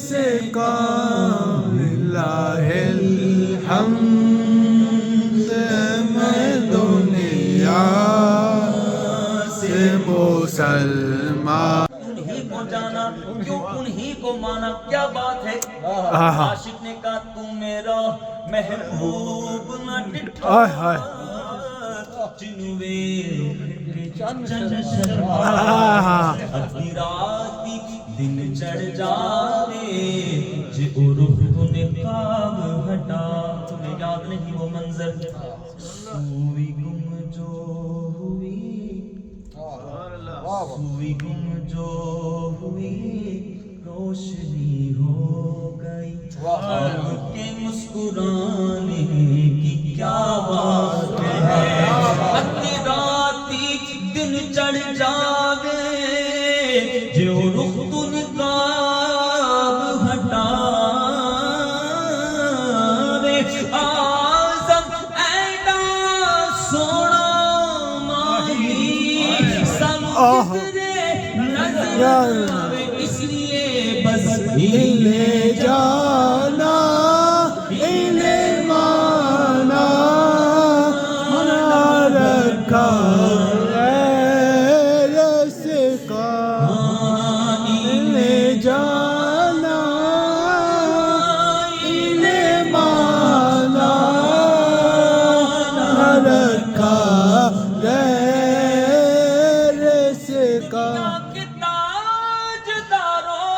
رزقا للہ الحمد میں دنیا سے مسلمان انہی کو جانا کیوں انہی کو مانا کیا بات ہے عاشق نے کہا تو میرا محبوب نہ ڈٹھا جنوے ادھی رات دن چڑھ جاوے جے رخ تو نقاب ہٹا تمہیں یاد نہیں وہ منظر سوئی گم جو ہوئی سوئی گم جو ہوئی روشنی ہو گئی آپ کے مسکرانے کی کیا بات ہے ادھی رات دن چڑھ جاوے جو رخ تو نقاب ہٹاوے آزم ایڈا سونا ماہی سانو کسرے نظر آوے اس لیے بس لے جانا انہیں مانا منا رکھا رزقا لے جانا انہیں مانا منا رکھا رزقا کے تاجداروں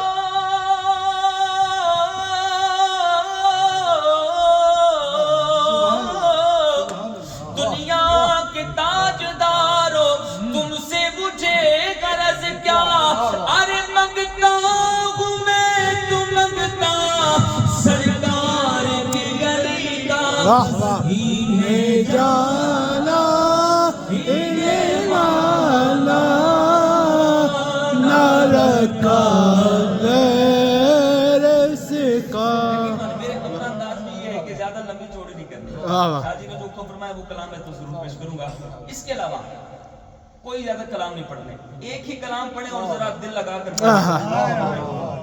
دنیا کے تاجداروں تم سے مجھے غرض کیا ارے منگتا ہوں میں تو منگتا سرکار کی گلی کا انہیں جانا انہیں مانا نہ رکھا رزقا میرے اپنا انداز بھی یہ ہے کہ زیادہ لمبی چوڑی نہیں کرنی شاہ جی نے جو حکم فرمایا وہ کلام میں تو ضرور پیش کروں گا اس کے علاوہ کوئی زیادہ کلام نہیں پڑھنے ایک ہی کلام پڑھیں اور ذرا دل لگا کر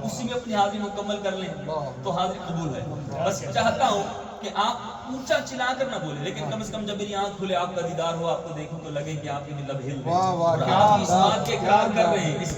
اسی میں اپنی حاضری مکمل کر لیں تو حاضری قبول ہے بس چاہتا ہوں کہ آپ اونچا چلا کر نہ بولیں لیکن کم از کم جب میری آنکھ کھلے آپ کا دیدار ہو آپ کو دیکھوں تو لگے کہ آپ کے بھی لب ہل رہے ہیں اور آپ اس بات کے اقرار کر رہے ہیں